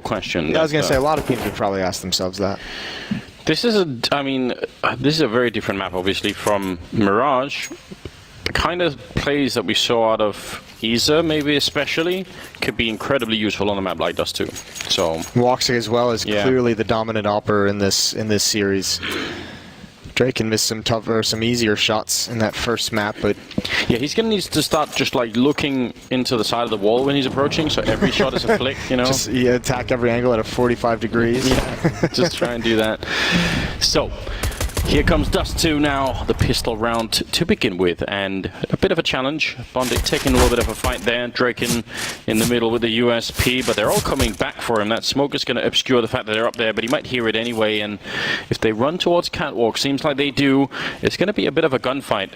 question. Yeah, I was going to say, a lot of teams would probably ask themselves that. This is this is a very different map, obviously, from Mirage. The kind of plays that we saw out of Isa, maybe especially, could be incredibly useful on a map like Dust 2. So Woxic as well is clearly the dominant operator in this series. Drake can miss some easier shots in that first map, but yeah, he's gonna need to start just like looking into the side of the wall when he's approaching, so every shot is a flick, you know. Just attack every angle at a 45 degrees. Yeah, just try and do that. So here comes Dust 2 now, the pistol round to begin with, and a bit of a challenge. Bondic taking a little bit of a fight there. Draken in the middle with the USP, but they're all coming back for him. That smoke is going to obscure the fact that they're up there, but he might hear it anyway, and if they run towards Catwalk, seems like they do, it's going to be a bit of a gunfight.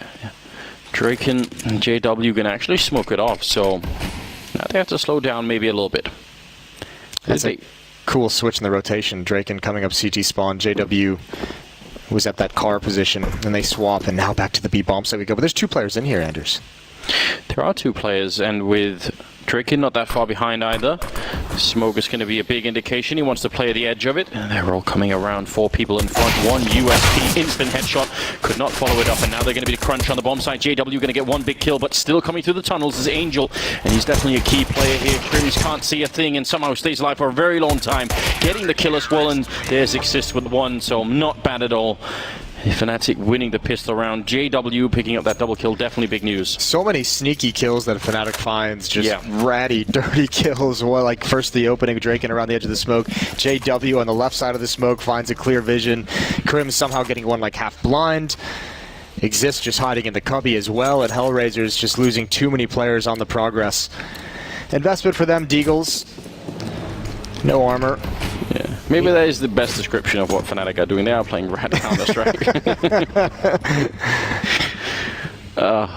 Draken and JW going to actually smoke it off, so now they have to slow down maybe a little bit. That's a cool switch in the rotation. Draken coming up CT spawn, JW was at that car position, and they swap, and now back to the B bomb side we go. But there's two players in here, Anders. There are two players, and with Draken not that far behind either, smoke is going to be a big indication. He wants to play at the edge of it, and they're all coming around. 4 people in front, 1 USP, instant headshot, could not follow it up, and now they're going to be the crunch on the bomb side. JW going to get 1 big kill, but still coming through the tunnels is Angel, and he's definitely a key player here. Crims can't see a thing, and somehow stays alive for a very long time, getting the kill as well, and there's Exist with 1, so not bad at all. Fnatic winning the pistol round. JW picking up that double kill, definitely big news. So many sneaky kills that Fnatic finds, just ratty, dirty kills. Well, like first the opening, Draken around the edge of the smoke. JW on the left side of the smoke finds a clear vision. Crims somehow getting one like half blind. Exist just hiding in the cubby as well, and HellRaisers just losing too many players on the progress. Investment for them, Deagles. No armor. Yeah, maybe that is the best description of what Fnatic are doing. They are playing rat Counter-Strike.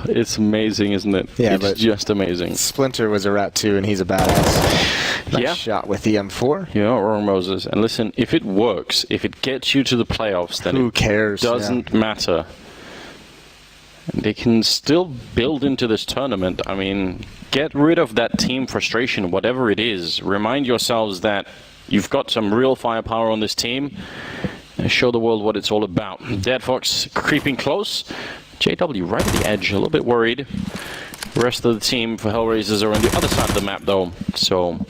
It's amazing, isn't it? Yeah, it's just amazing. Splinter was a rat too, and he's a badass. Nice shot with the M4. You're not wrong, Moses. And listen, if it works, if it gets you to the playoffs, then who cares? It doesn't matter. They can still build into this tournament. I mean, get rid of that team frustration, whatever it is. Remind yourselves that you've got some real firepower on this team. And show the world what it's all about. Dead Fox creeping close. JW right at the edge, a little bit worried. The rest of the team for HellRaisers are on the other side of the map, though. So,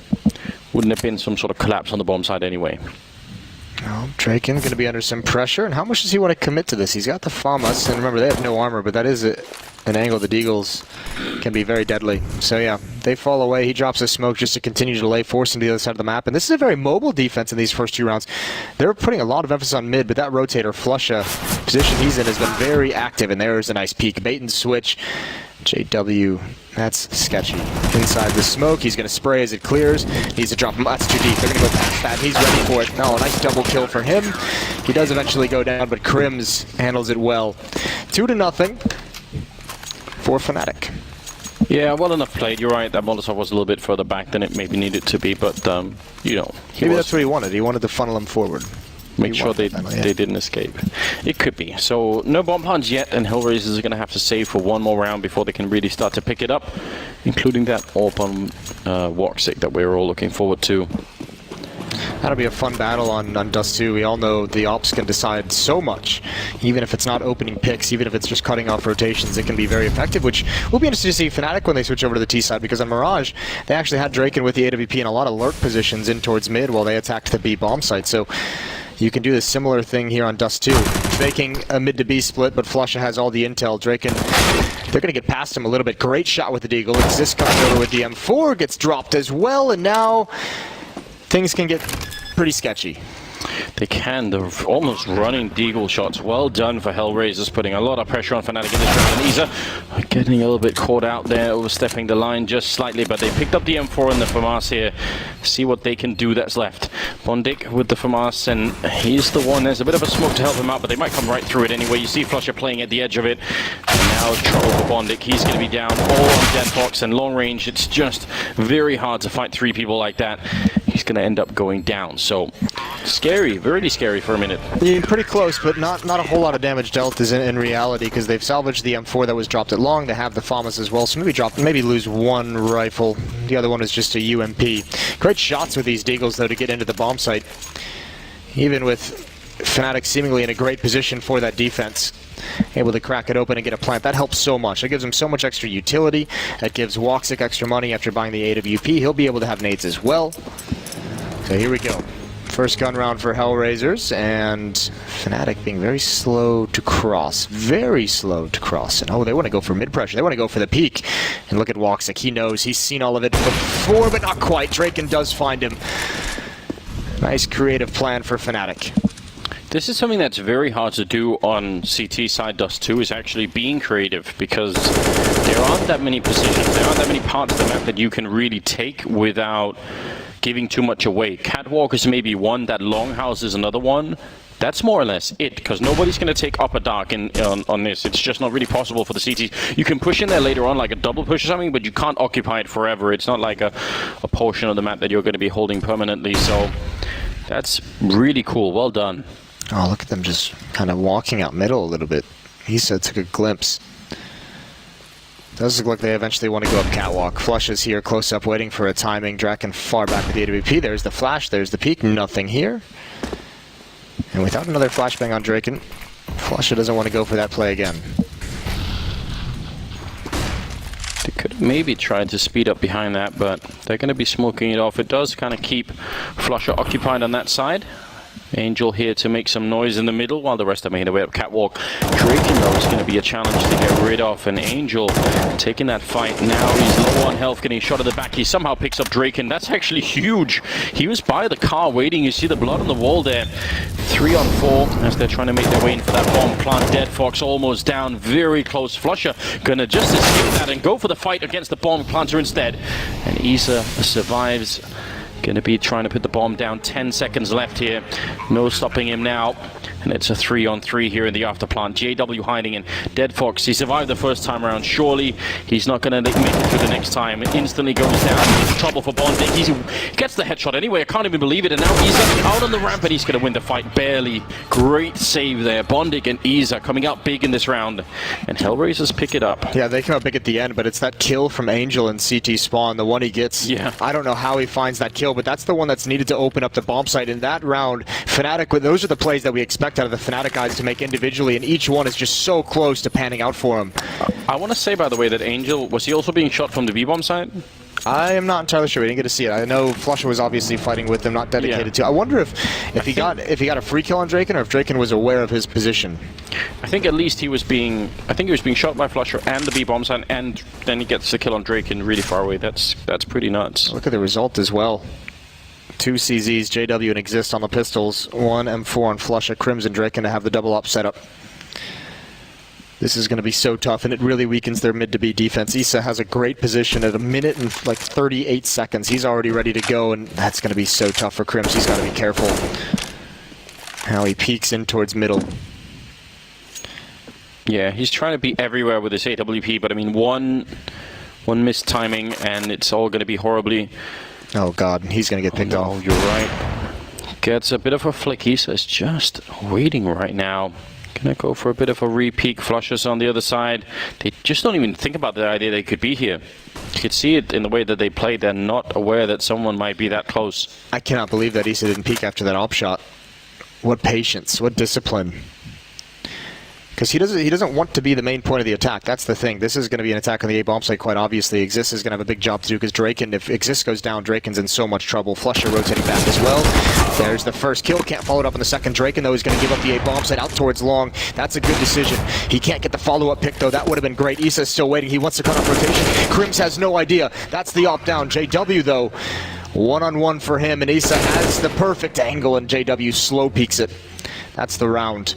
wouldn't have been some sort of collapse on the bomb side anyway. Oh, Draken going to be under some pressure. And how much does he want to commit to this? He's got the FAMAS, and remember, they have no armor, but that is an angle the Deagles can be very deadly. So yeah, they fall away. He drops a smoke just to continue to delay, forcing to the other side of the map. And this is a very mobile defense in these first 2 rounds. They're putting a lot of emphasis on mid, but that rotator, Flusha, position he's in has been very active, and there's a nice peek. Bait and switch. JW, that's sketchy. Inside the smoke, he's going to spray as it clears. Needs to drop him. That's too deep. They're going to go past that. He's ready for it. Oh, a nice double kill for him. He does eventually go down, but Crims handles it well. 2-0 for Fnatic. Yeah, well enough played. You're right. That Molotov was a little bit further back than it maybe needed to be, but, you know. Maybe that's what he wanted. He wanted to funnel him forward. Make sure they didn't escape. It could be. So, no bomb plants yet, and HellRaisers are going to have to save for 1 more round before they can really start to pick it up, including that AWP on Woxic that we're all looking forward to. That'll be a fun battle on Dust 2. We all know the ops can decide so much. Even if it's not opening picks, even if it's just cutting off rotations, it can be very effective, which will be interesting to see Fnatic when they switch over to the T side, because on Mirage, they actually had Draken with the AWP in a lot of lurk positions in towards mid while they attacked the B bomb site. So you can do the similar thing here on Dust 2. Faking a mid to B split, but Flusha has all the intel. Draken, they're going to get past him a little bit. Great shot with the Deagle. Exist comes over with the M4, gets dropped as well, and now things can get pretty sketchy. They can. They're almost running Deagle shots. Well done for HellRaisers, putting a lot of pressure on Fnatic in this round. And Isa getting a little bit caught out there, overstepping the line just slightly, but they picked up the M4 and the FAMAS here. See what they can do that's left. Bondic with the FAMAS, and he's the one. There's a bit of a smoke to help him out, but they might come right through it anyway. You see Flusha playing at the edge of it. And now trouble for Bondic. He's going to be down all on Dead Fox, and long range, it's just very hard to fight 3 people like that. He's going to end up going down. So Scary, really scary for a minute. Yeah, pretty close, but not a whole lot of damage dealt is in reality, because they've salvaged the M4 that was dropped at long. They have the FAMAs as well, so maybe lose one rifle. The other one is just a UMP. Great shots with these Deagles, though, to get into the bomb site. Even with Fnatic seemingly in a great position for that defense, able to crack it open and get a plant. That helps so much. It gives him so much extra utility. That gives Woxic extra money after buying the AWP. He'll be able to have nades as well. So here we go. First gun round for HellRaisers, and Fnatic being very slow to cross. Very slow to cross. And oh, they want to go for mid-pressure. They want to go for the peak. And look at Woxic. He knows. He's seen all of it before, but not quite. Draken does find him. Nice creative plan for Fnatic. This is something that's very hard to do on CT side Dust 2, is actually being creative, because there aren't that many positions, there aren't that many parts of the map that you can really take without giving too much away. Catwalk is maybe one, that Longhouse is another one. That's more or less it, because nobody's going to take Upper Dark on this. It's just not really possible for the CTs. You can push in there later on, like a double push or something, but you can't occupy it forever. It's not like a portion of the map that you're going to be holding permanently, so that's really cool. Well done. Oh, look at them just kind of walking out middle a little bit. He said took a glimpse. Does look like they eventually want to go up catwalk. Flush is here, close up, waiting for a timing. Draken far back with the AWP. There's the flash, there's the peek. Nothing here. And without another flashbang on Draken, Flusha doesn't want to go for that play again. They could maybe try to speed up behind that, but they're going to be smoking it off. It does kind of keep Flusha occupied on that side. Angel here to make some noise in the middle while the rest are making their way up catwalk. Draken, though, is going to be a challenge to get rid of, and Angel taking that fight now. He's low on health, getting shot at the back. He somehow picks up Draken. That's actually huge. He was by the car waiting. You see the blood on the wall there. 3 on 4 as they're trying to make their way in for that bomb plant. Dead Fox almost down, very close. Flusha gonna just escape that and go for the fight against the bomb planter instead. And Isa survives. Going to be trying to put the bomb down. 10 seconds left here. No stopping him now. And it's a 3 on 3 here in the afterplant. JW hiding in. Dead Fox, he survived the first time around. Surely he's not going to make it through the next time. It instantly goes down. It's trouble for Bondic. He gets the headshot anyway. I can't even believe it. And now he's out on the ramp and he's going to win the fight. Barely. Great save there. Bondic and Isa coming out big in this round. And HellRaisers pick it up. Yeah, they come out big at the end, but it's that kill from Angel and CT spawn, the one he gets. Yeah. I don't know how he finds that kill, but that's the one that's needed to open up the bomb site. In that round, Fnatic, those are the plays that we expect out of the Fnatic guys to make individually, and each one is just so close to panning out for him. I want to say, by the way, that Angel, was he also being shot from the B-bomb side? I am not entirely sure. We didn't get to see it. I know Flusha was obviously fighting with them, not dedicated to. I wonder if he got a free kill on Draken, or if Draken was aware of his position. I think at least he was being shot by Flusha and the B-bomb side, and then he gets the kill on Draken really far away. That's pretty nuts. Look at the result as well. 2 CZs, JW and Exist on the pistols, 1 M4 on Flusha, Crimson Draken to have the double up setup. This is going to be so tough, and it really weakens their mid to B defense. Isa has a great position at 1 minute and like 38 seconds. He's already ready to go, and that's going to be so tough for Crims. He's got to be careful how he peeks in towards middle. Yeah, he's trying to be everywhere with his AWP, but I mean, one missed timing, and it's all going to be horribly... Oh god, he's going to get picked off. You're right. Gets a bit of a flick. He's just waiting right now. Gonna go for a bit of a re-peek. Flushes on the other side. They just don't even think about the idea they could be here. You could see it in the way that they played. They're not aware that someone might be that close. I cannot believe that Isa didn't peek after that op shot. What patience, what discipline. Because he doesn't want to be the main point of the attack. That's the thing. This is going to be an attack on the A bomb site, quite obviously. Exist is going to have a big job to do, because Draken, if Exist goes down, Draken's in so much trouble. Flusha rotating back as well. There's the first kill. Can't follow it up on the second. Draken, though, is going to give up the A bomb site out towards long. That's a good decision. He can't get the follow-up pick, though. That would have been great. Isa's still waiting. He wants to cut off rotation. Crims has no idea. That's the op down. JW, though, one-on-one for him, and Isa has the perfect angle, and JW slow peeks it. That's the round.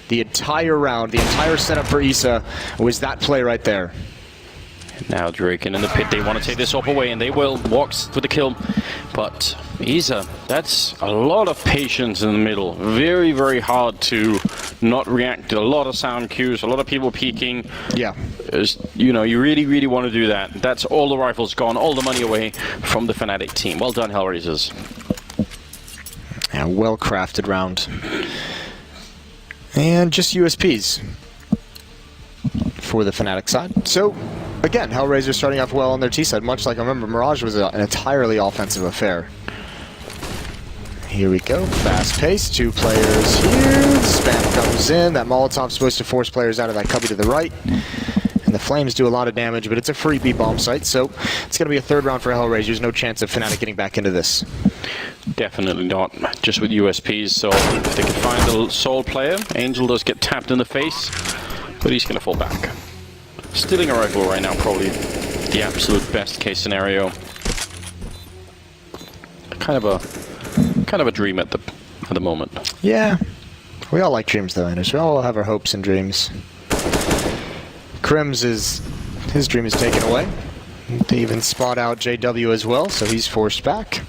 The entire round, the entire setup for Isa was that play right there. Now Draken in the pit. They want to take this up away, and they will. Walks for the kill. But Isa, that's a lot of patience in the middle. Very, very hard to not react to a lot of sound cues, a lot of people peeking. Yeah. You know, you really, really want to do that. That's all the rifles gone, all the money away from the Fnatic team. Well done, HellRaisers. Yeah, well-crafted round. And just USPs for the Fnatic side. So, again, HellRaisers starting off well on their T side, much like I remember Mirage was an entirely offensive affair. Here we go, fast pace, 2 players here, spam comes in, that Molotov's supposed to force players out of that cubby to the right, and the flames do a lot of damage, but it's a free B bomb site, so it's going to be a 3rd round for HellRaisers, no chance of Fnatic getting back into this. Definitely not, just with USPs, so if they can find the Soul player, Angel does get tapped in the face, but he's going to fall back. Stealing a rifle right now, probably the absolute best case scenario. Kind of a dream at the moment. Yeah, we all like dreams though, Anders. We all have our hopes and dreams. Crims his dream is taken away. They even spot out JW as well, so he's forced back.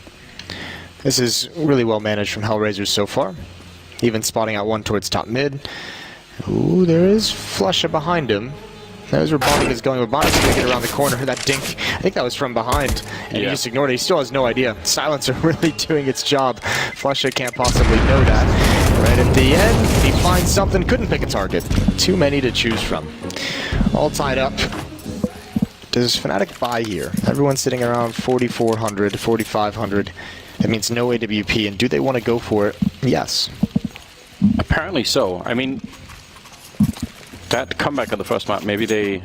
This is really well managed from HellRaisers so far. Even spotting out one towards top mid. Ooh, there is Flusha behind him. That was where Bonnie is going, but Bonnie's going to get around the corner. That dink, I think that was from behind, and he just ignored it. He still has no idea. Silencer really doing its job. Flusha can't possibly know that. Right at the end, he finds something, couldn't pick a target. Too many to choose from. All tied up. Does Fnatic buy here? Everyone's sitting around 4,400, 4,500. That means no AWP, and do they want to go for it? Yes. Apparently so. I mean, that comeback on the first map, maybe they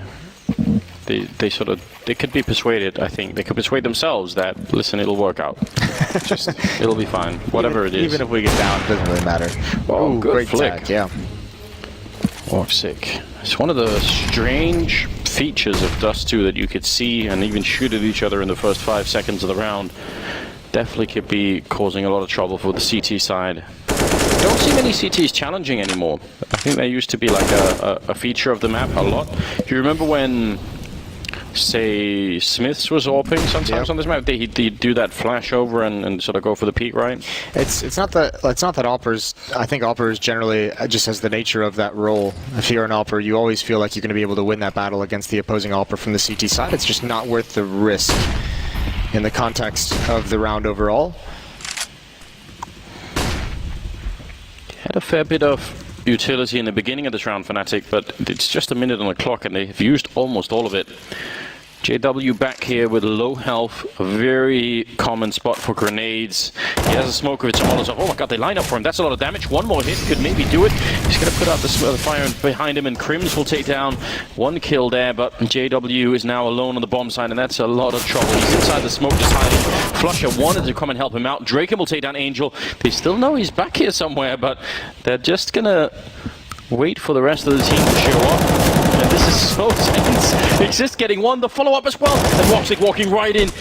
could be persuaded. I think they could persuade themselves that, listen, it'll work out. Just it'll be fine, whatever it is. Even if we get down, it doesn't really matter. Oh, good great flick. tag, yeah. Toxic. It's one of the strange features of Dust 2 that you could see and even shoot at each other in the first 5 seconds of the round. Definitely could be causing a lot of trouble for the CT side. Don't see many CTs challenging anymore. I think there used to be like a feature of the map a lot. Do you remember when, say, Smiths was AWPing sometimes on this map? He'd do that flash over and sort of go for the peak, right? It's not that AWPers. I think AWPers generally just has the nature of that role. If you're an AWPer, you always feel like you're going to be able to win that battle against the opposing AWPer from the CT side. It's just not worth the risk in the context of the round overall. Had a fair bit of utility in the beginning of this round, Fnatic, but it's just a minute on the clock and they've used almost all of it. JW back here with low health, a very common spot for grenades. He has a smoker, it's a Molotov. Oh my god, they line up for him. That's a lot of damage. One more hit could maybe do it. He's going to put out the fire behind him, and Crims will take down one kill there, but JW is now alone on the bomb side, and that's a lot of trouble. He's inside the smoke, just hiding. Flusha wanted to come and help him out. Draken will take down Angel. They still know he's back here somewhere, but they're just going to wait for the rest of the team to show up. And this is so tense. Exist getting one, the follow-up as well. And Woxic walking right in.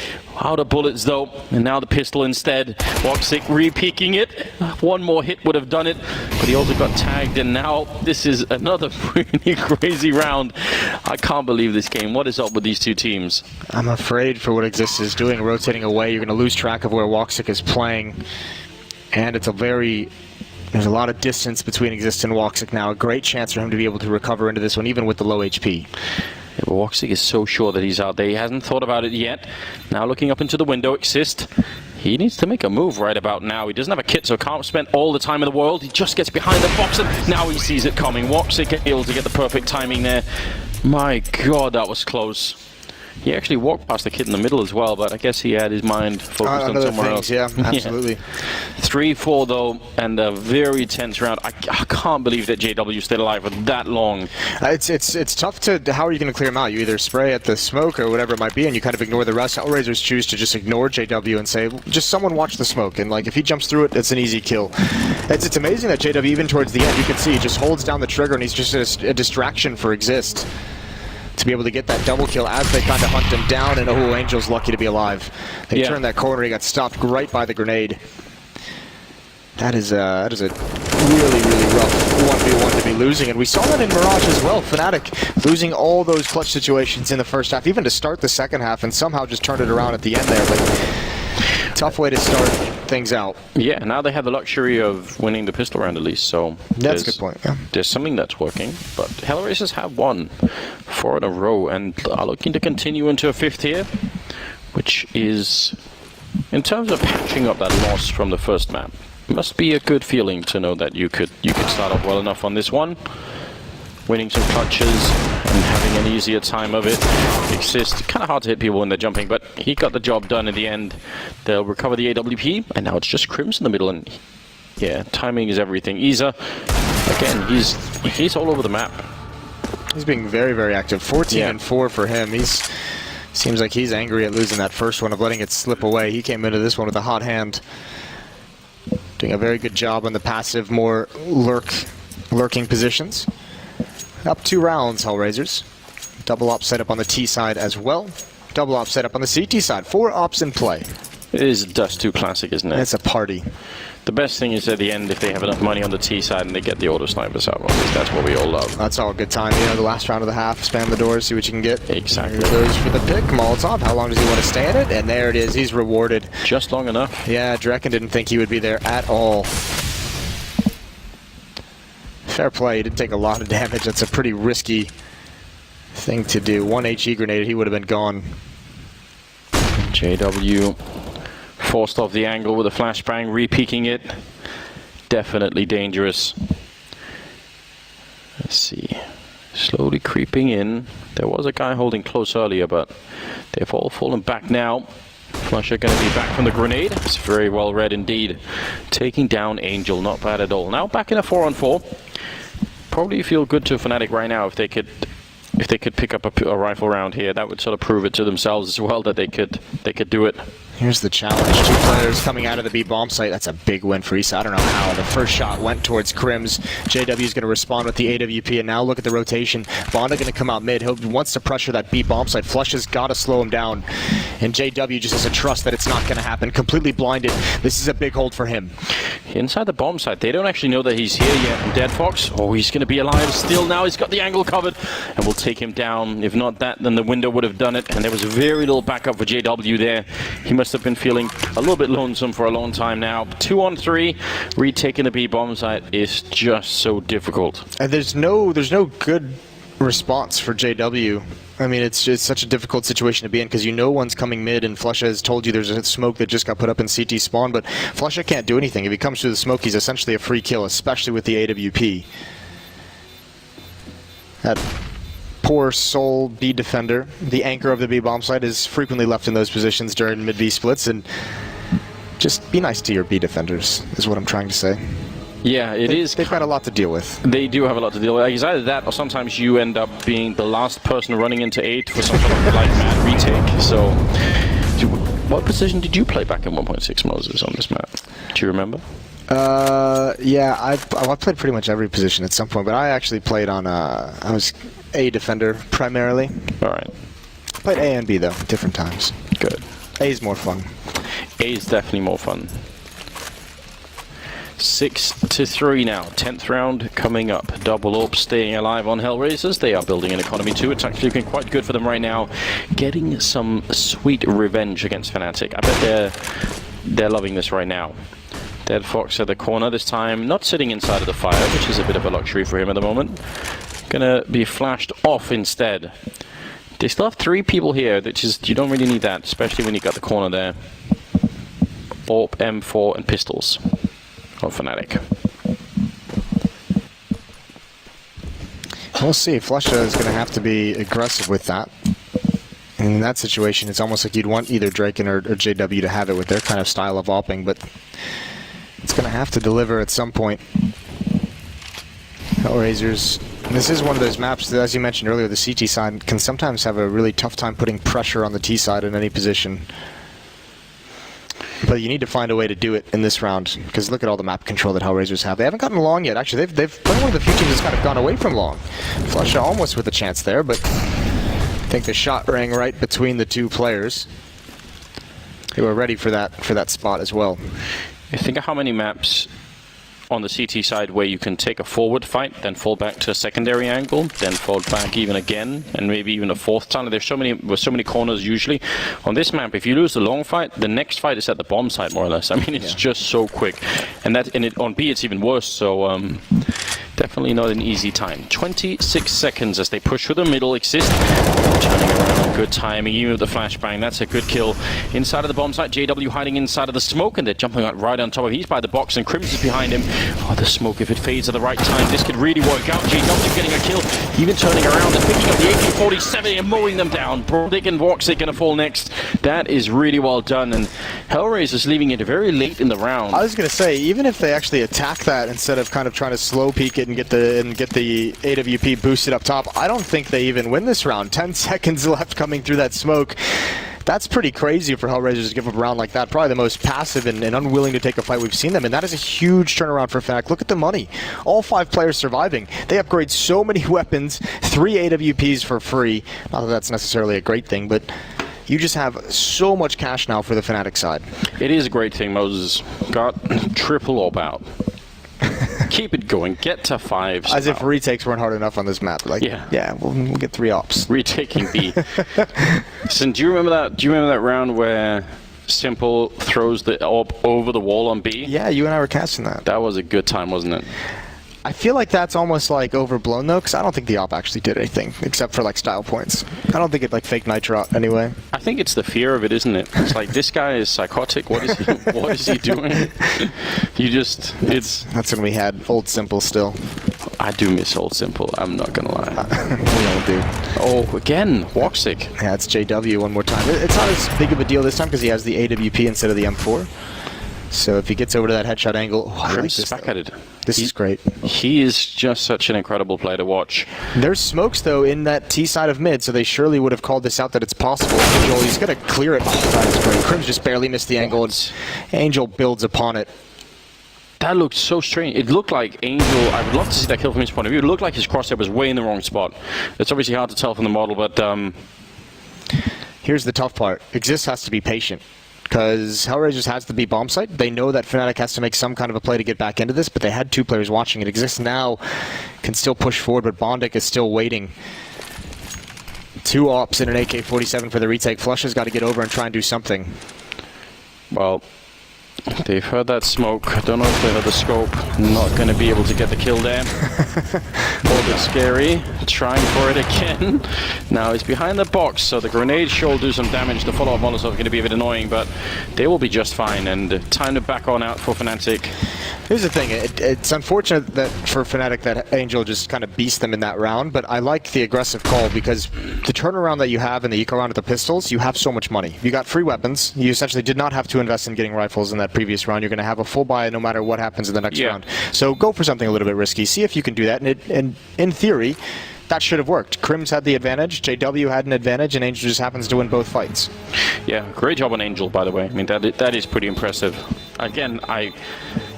Out of bullets though. And now the pistol instead. Woxic re-peeking it. One more hit would have done it. But he also got tagged. And now this is another really crazy round. I can't believe this game. What is up with these two teams? I'm afraid for what Exist is doing. Rotating away, you're going to lose track of where Woxic is playing. And it's a very... There's a lot of distance between Exist and Woxic now. A great chance for him to be able to recover into this one, even with the low HP. Yeah, but Woxic is so sure that he's out there. He hasn't thought about it yet. Now looking up into the window, Exist. He needs to make a move right about now. He doesn't have a kit, so can't spend all the time in the world. He just gets behind the box, and now he sees it coming. Woxic able to get the perfect timing there. My god, that was close. He actually walked past the kid in the middle as well, but I guess he had his mind focused on somewhere else. Yeah, absolutely. Yeah. 3-4 though, and a very tense round. I can't believe that JW stayed alive for that long. It's tough to... How are you going to clear him out? You either spray at the smoke or whatever it might be, and you kind of ignore the rest. HellRaisers choose to just ignore JW and say, just someone watch the smoke, and like if he jumps through it, it's an easy kill. It's amazing that JW, even towards the end, you can see he just holds down the trigger, and he's just a distraction for Exist to be able to get that double kill as they kind of hunt him down, and oh, Angel's lucky to be alive. They turned that corner, he got stopped right by the grenade. That is a really, really rough 1v1 to be losing, and we saw that in Mirage as well. Fnatic losing all those clutch situations in the first half, even to start the second half, and somehow just turned it around at the end there, but tough way to start things out. Yeah, now they have the luxury of winning the pistol round at least, so... That's a good point, yeah. There's something that's working, but HellRaisers have won 4 in a row, and are looking to continue into a 5th here, which is, in terms of patching up that loss from the first map, Must be a good feeling to know that you could start off well enough on this one. Winning some clutches and having an easier time of it. Exist. Kind of hard to hit people when they're jumping, but he got the job done in the end. They'll recover the AWP, and now it's just Crims in the middle, and yeah, timing is everything. Isa, again, he's all over the map. He's being very, very active. 14 and 4 for him. Seems like he's angry at losing that first one, of letting it slip away. He came into this one with a hot hand. Doing a very good job on the passive, more lurking positions. Up 2 rounds, HellRaisers. Double op setup on the T side as well. Double op setup on the CT side. 4 ops in play. It is Dust 2 classic, isn't it? It's a party. The best thing is at the end, if they have enough money on the T side and they get the auto snipers out, that's what we all love. That's all a good time. You know, the last round of the half, spam the doors, see what you can get. Exactly. Here goes for the pick. Molotov, how long does he want to stay in it? And there it is, he's rewarded. Just long enough. Yeah, Drekken didn't think he would be there at all. Fair play, he did take a lot of damage. That's a pretty risky thing to do. 1 HE grenade, he would have been gone. JW forced off the angle with a flashbang, re-peeking it. Definitely dangerous. Let's see. Slowly creeping in. There was a guy holding close earlier, but they've all fallen back now. Flusher going to be back from the grenade. It's very well read indeed. Taking down Angel, not bad at all. Now back in a 4-on-4. Probably feel good to Fnatic right now if they could pick up a rifle round here. That would sort of prove it to themselves as well that they could do it. Here's the challenge. 2 players coming out of the B bomb site. That's a big win for Isa. I don't know how. The first shot went towards Crims. JW is going to respond with the AWP, and now look at the rotation. Bonda going to come out mid. He wants to pressure that B bomb site. Flush has got to slow him down. And JW just has a trust that it's not going to happen. Completely blinded. This is a big hold for him. Inside the bomb site, they don't actually know that he's here yet. Dead Fox, oh, he's going to be alive still now. He's got the angle covered, and we'll take him down. If not that, then the window would have done it. And there was very little backup for JW there. He must have been feeling a little bit lonesome for a long time now. 2-on-3, retaking the B bomb site is just so difficult. And there's no good response for JW. I mean, it's just such a difficult situation to be in because you know one's coming mid, and Flusha has told you there's a smoke that just got put up in CT spawn, but Flusha can't do anything. If he comes through the smoke, he's essentially a free kill, especially with the AWP. That poor soul B defender, the anchor of the B bomb site, is frequently left in those positions during mid-B splits, and just be nice to your B defenders, is what I'm trying to say. Yeah, they've got a lot to deal with. They do have a lot to deal with. It's either that, or sometimes you end up being the last person running into 8 for some sort of like mad retake. So, what position did you play back in 1.6 Moses on this map? Do you remember? Yeah, I've played pretty much every position at some point, but I actually played on I was A defender primarily. All right. Played A and B though, different times. Good. A is more fun. A is definitely more fun. 6-3 now. 10th round coming up. Double AWP staying alive on HellRaisers. They are building an economy too. It's actually looking quite good for them right now. Getting some sweet revenge against Fnatic. I bet they're loving this right now. Dead Fox at the corner this time. Not sitting inside of the fire, which is a bit of a luxury for him at the moment. Gonna be flashed off instead. They still have 3 people here, which is, you don't really need that, especially when you got the corner there. AWP, M4, and pistols. Or Fnatic. We'll see. Flusha is going to have to be aggressive with that. And in that situation, it's almost like you'd want either Draken or JW to have it with their kind of style of AWPing, but it's going to have to deliver at some point. HellRaisers. This is one of those maps that, as you mentioned earlier, the CT side can sometimes have a really tough time putting pressure on the T side in any position. But you need to find a way to do it in this round, because look at all the map control that HellRaisers have. They haven't gotten long yet. Actually, they've been one of the few teams that's kind of gone away from long. Flusha almost with a chance there, but I think the shot rang right between the 2 players. They were ready for that spot as well. You think of how many maps on the CT side where you can take a forward fight, then fall back to a secondary angle, then fall back even again, and maybe even a 4th tunnel. There's so many corners usually. On this map, if you lose the long fight, the next fight is at the bomb site, more or less. I mean, it's just so quick. And on B, it's even worse. So definitely Definitely not an easy time. 26 seconds as they push through the middle. Exist turning around. Good timing. Even with the flashbang, that's a good kill. Inside of the bomb site, JW hiding inside of the smoke, and they're jumping right on top of him. He's by the box, and Crims is behind him. Oh, the smoke, if it fades at the right time, this could really work out. JW getting a kill, even turning around and picking up the AK-47 and mowing them down. Brodick and Voxic gonna fall next. That is really well done, and HellRaisers leaving it very late in the round. I was gonna say, even if they actually attack that instead of kind of trying to slow peek it and get the AWP boosted up top, I don't think they even win this round. 10 seconds left coming through that smoke. That's pretty crazy for HellRaisers to give up a round like that. Probably the most passive and unwilling to take a fight we've seen them, and that is a huge turnaround for Fnatic. Look at the money. All 5 players surviving. They upgrade so many weapons, 3 AWPs for free. Not that that's necessarily a great thing, but you just have so much cash now for the Fnatic side. It is a great thing Moses got triple orb out. Keep it going. Get to 5. As if retakes weren't hard enough on this map. Like, yeah, we'll get 3 ops. Retaking B. So do you remember that? Do you remember that round where Simple throws the orb over the wall on B? Yeah, you and I were casting that. That was a good time, wasn't it? I feel like that's almost like overblown though, because I don't think the op actually did anything except for like style points. I don't think it like fake nitro anyway. I think it's the fear of it, isn't it? It's like, this guy is psychotic. What is he doing? You just, it's. That's when we had old Simple still. I do miss old Simple. I'm not gonna lie. We all do. Oh, again, Voxic. Yeah, it's JW one more time. It's not as big of a deal this time because he has the AWP instead of the M4. So if he gets over to that headshot angle, I like this. Back at it. This is great. He is just such an incredible player to watch. There's smokes though in that T side of mid, so they surely would have called this out that it's possible. Angel, he's gonna clear it. Oh, that is great. Crims just barely missed the angle, and Angel builds upon it. That looked so strange. It looked like Angel, I would love to see that kill from his point of view. It looked like his crosshair was way in the wrong spot. It's obviously hard to tell from the model, but here's the tough part. Exist has to be patient, because HellRaisers has the B bomb site. They know that Fnatic has to make some kind of a play to get back into this, but they had 2 players watching it. Exist now can still push forward, but Bondic is still waiting. 2 ops and an AK-47 for the retake. Flush has got to get over and try and do something. Well, they've heard that smoke. I don't know if they heard the scope. Not going to be able to get the kill there. A little bit scary. Trying for it again. Now he's behind the box, so the grenade should do some damage. The follow-up Molotov is going to be a bit annoying, but they will be just fine. And time to back on out for Fnatic. Here's the thing. It's unfortunate that for Fnatic that Angel just kind of beast them in that round, but I like the aggressive call because the turnaround that you have in the eco round with the pistols, you have so much money. You got free weapons. You essentially did not have to invest in getting rifles in that previous round. You're going to have a full buy no matter what happens in the next round. So go for something a little bit risky. See if you can do that. And in theory, that should have worked. Crims had the advantage, JW had an advantage, and Angel just happens to win both fights. Yeah, great job on Angel, by the way. I mean, that is pretty impressive. Again, I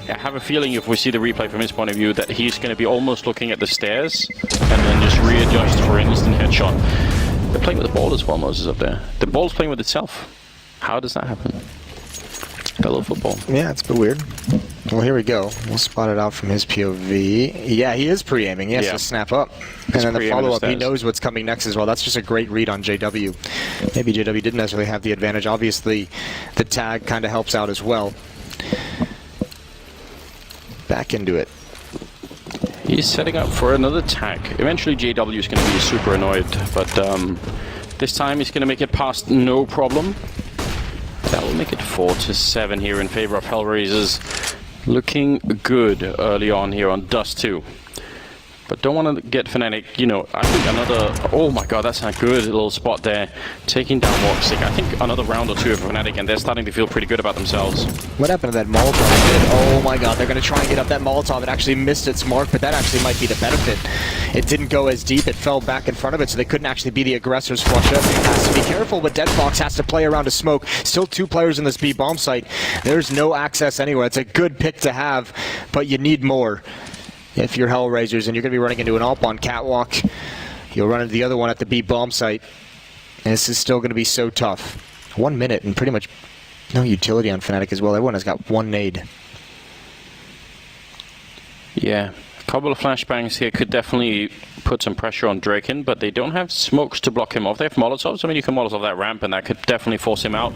have a feeling if we see the replay from his point of view that he's going to be almost looking at the stairs and then just readjust for an instant headshot. They're playing with the ball as well, Moses, up there. The ball's playing with itself. How does that happen? Hello, football. Yeah, it's a bit weird. Well, here we go. We'll spot it out from his POV. Yeah, he is pre-aiming. He has to snap up. And then the follow-up, he knows what's coming next as well. That's just a great read on JW. Maybe JW didn't necessarily have the advantage. Obviously, the tag kind of helps out as well. Back into it. He's setting up for another tag. Eventually, JW is going to be super annoyed, but this time he's going to make it past no problem. That will make it 4-7 here in favor of HellRaisers. Looking good early on here on Dust 2. But don't want to get Fnatic, you know, I think another, oh my god, that's a good little spot there. Taking down Voxic. I think another round or 2 of Fnatic, and they're starting to feel pretty good about themselves. What happened to that Molotov? Oh my god, they're going to try and get up that Molotov. It actually missed its mark, but that actually might be the benefit. It didn't go as deep, it fell back in front of it, so they couldn't actually be the aggressors. Flusha has to be careful, but Deadfox has to play around a smoke. Still 2 players in this B bomb site. There's no access anywhere. It's a good pick to have, but you need more. If you're HellRaisers and you're going to be running into an AWP on Catwalk, you'll run into the other one at the B bomb site. And this is still going to be so tough. 1 minute and pretty much no utility on Fnatic as well. Everyone has got 1 nade. Yeah, a couple of flashbangs here could definitely put some pressure on Draken, but they don't have smokes to block him off. They have Molotovs. I mean, you can Molotov that ramp and that could definitely force him out.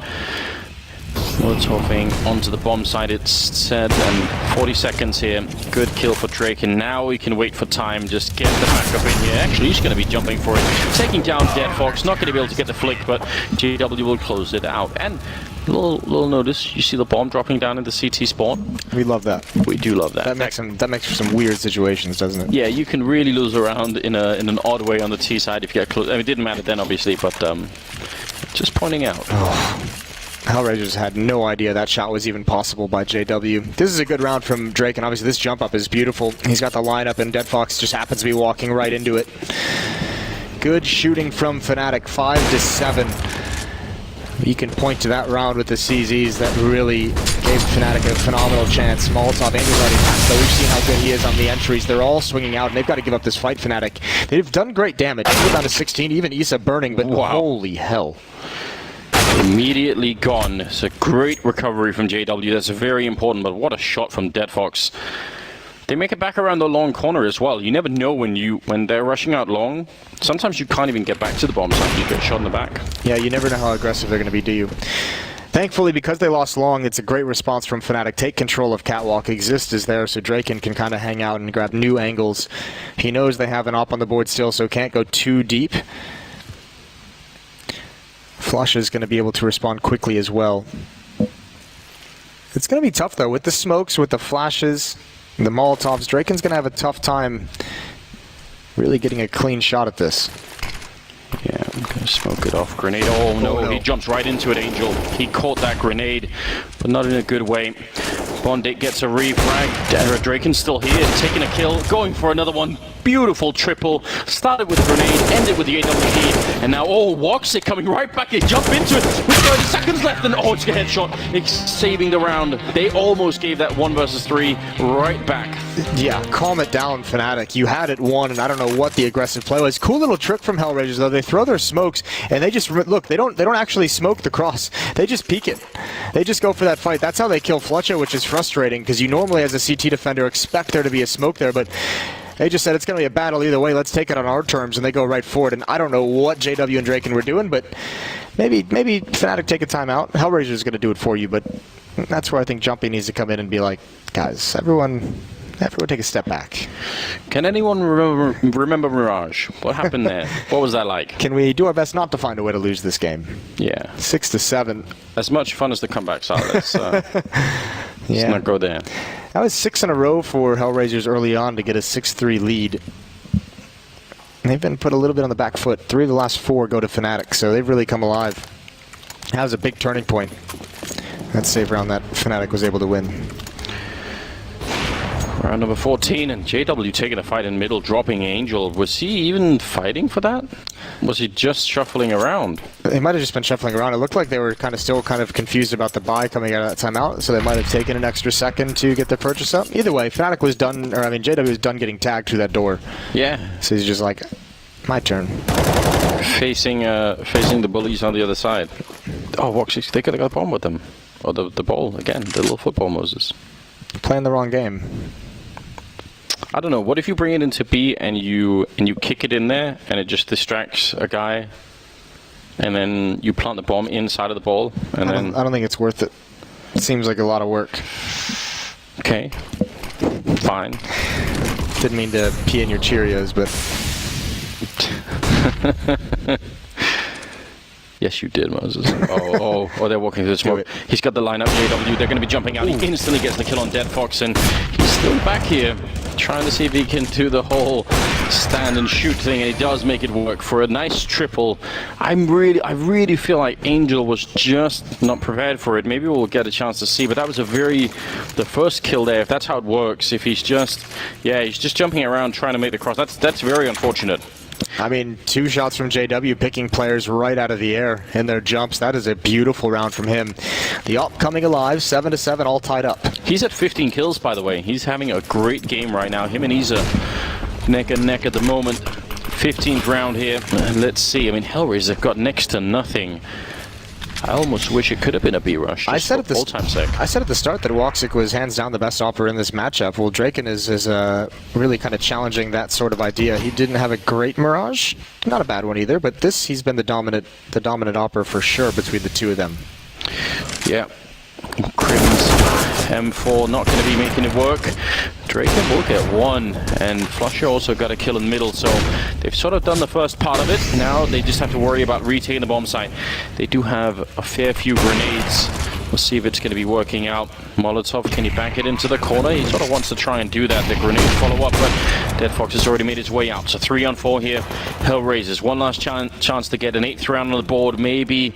Well, Molotoving onto the bomb side, it's said, and 40 seconds here. Good kill for Drake, and now we can wait for time, just get the backup in here. Actually, he's going to be jumping for it, taking down Dead Fox, not going to be able to get the flick, but JW will close it out. And little notice, you see the bomb dropping down in the CT spawn? We love that. We do love that. That makes for some weird situations, doesn't it? Yeah, you can really lose around in an odd way on the T side if you get close. I mean, it didn't matter then, obviously, but just pointing out. HellRaisers had no idea that shot was even possible by JW. This is a good round from Drake, and obviously this jump up is beautiful. He's got the lineup, and Dead Fox just happens to be walking right into it. Good shooting from Fnatic, 5-7. You can point to that round with the CZs that really gave Fnatic a phenomenal chance. Molotov, Angel's already passed, though. We've seen how good he is on the entries. They're all swinging out, and they've got to give up this fight, Fnatic. They've done great damage. They're down to 16, even Issa burning, but wow. Holy hell. Immediately gone. It's a great recovery from JW. That's very important, but what a shot from Dead Fox. They make it back around the long corner as well. You never know when they're rushing out long. Sometimes you can't even get back to the bomb site. You get shot in the back. Yeah, you never know how aggressive they're going to be, do you? Thankfully, because they lost long, it's a great response from Fnatic. Take control of Catwalk. Exist is there, so Draken can kind of hang out and grab new angles. He knows they have an op on the board still, so can't go too deep. Flush is going to be able to respond quickly as well. It's going to be tough, though, with the smokes, with the flashes, the Molotovs. Draken's going to have a tough time really getting a clean shot at this. Yeah, I'm going to smoke it off. Grenade. Oh, no, he jumps right into it, Angel. He caught that grenade, but not in a good way. Bondit gets a refrag. Draken's still here, taking a kill, going for another one. Beautiful triple. Started with a grenade, ended with the AWP, and now, Woxic coming right back. They jump into it with 30 seconds left, and it's a headshot. It's saving the round. They almost gave that 1 versus 3 right back. Yeah, calm it down, Fnatic. You had it won, and I don't know what the aggressive play was. Cool little trick from HellRaisers, though. They throw their smokes, and they just look. They don't actually smoke the cross. They just peek it. They just go for that fight. That's how they kill Fletcher, which is frustrating because you normally, as a CT defender, expect there to be a smoke there, but they just said it's going to be a battle either way. Let's take it on our terms, and they go right for it. And I don't know what JW and Draken were doing, but maybe Fnatic take a timeout. HellRaiser is going to do it for you, but that's where I think Jumpy needs to come in and be like, guys, everyone take a step back. Can anyone remember Mirage? What happened there? What was that like? Can we do our best not to find a way to lose this game? Yeah. 6-7. As much fun as the comebacks are. Let's not go there. That was 6 in a row for HellRaisers early on to get a 6-3 lead. They've been put a little bit on the back foot. 3 of the last 4 go to Fnatic, so they've really come alive. That was a big turning point. That save round that Fnatic was able to win. Round number 14, and JW taking a fight in middle, dropping Angel. Was he even fighting for that? Was he just shuffling around? They might have just been shuffling around. It looked like they were still confused about the buy coming out of that timeout, so they might have taken an extra second to get their purchase up. Either way, Fnatic was done, or I mean, JW was done getting tagged through that door. Yeah. So he's just like, my turn. Facing the bullies on the other side. Oh, Woxic, they could have got a bomb with them. Or the ball, again, the little football Moses. Playing the wrong game. I don't know. What if you bring it into B and you kick it in there and it just distracts a guy, and then you plant the bomb inside of the ball? And I don't think it's worth it. It seems like a lot of work. Okay, fine. Didn't mean to pee in your Cheerios, but yes, you did, Moses. Oh, they're walking through the smoke. He's got the lineup, JW. They're going to be jumping out. He instantly gets the kill on Dead Fox, and he's still back here, trying to see if he can do the whole stand and shoot thing, and he does make it work for a nice triple. I really feel like Angel was just not prepared for it. Maybe we'll get a chance to see, but that was the first kill there, if that's how it works. If he's just jumping around trying to make the cross, that's very unfortunate. I mean, 2 shots from JW picking players right out of the air in their jumps. That is a beautiful round from him. The op coming alive, 7-7, all tied up. He's at 15 kills, by the way. He's having a great game right now. Him and Issa neck and neck at the moment. 15th round here. Let's see. I mean, HellRaisers have got next to nothing. I almost wish it could have been a B rush. I said at the start that Woxic was hands down the best operator in this matchup. Well, Draken is really kind of challenging that sort of idea. He didn't have a great Mirage, not a bad one either, but he's been the dominant operator for sure between the two of them. Yeah. Crim's M4 not going to be making it work. Draken will get one, and Flusher also got a kill in the middle, so they've sort of done the first part of it. Now they just have to worry about retaking the bomb site. They do have a fair few grenades. We'll see if it's going to be working out. Molotov, can he back it into the corner? He sort of wants to try and do that. The grenade follow up, but Dead Fox has already made his way out. So 3 on 4 here. HellRaisers, one last chance to get an 8th round on the board. Maybe.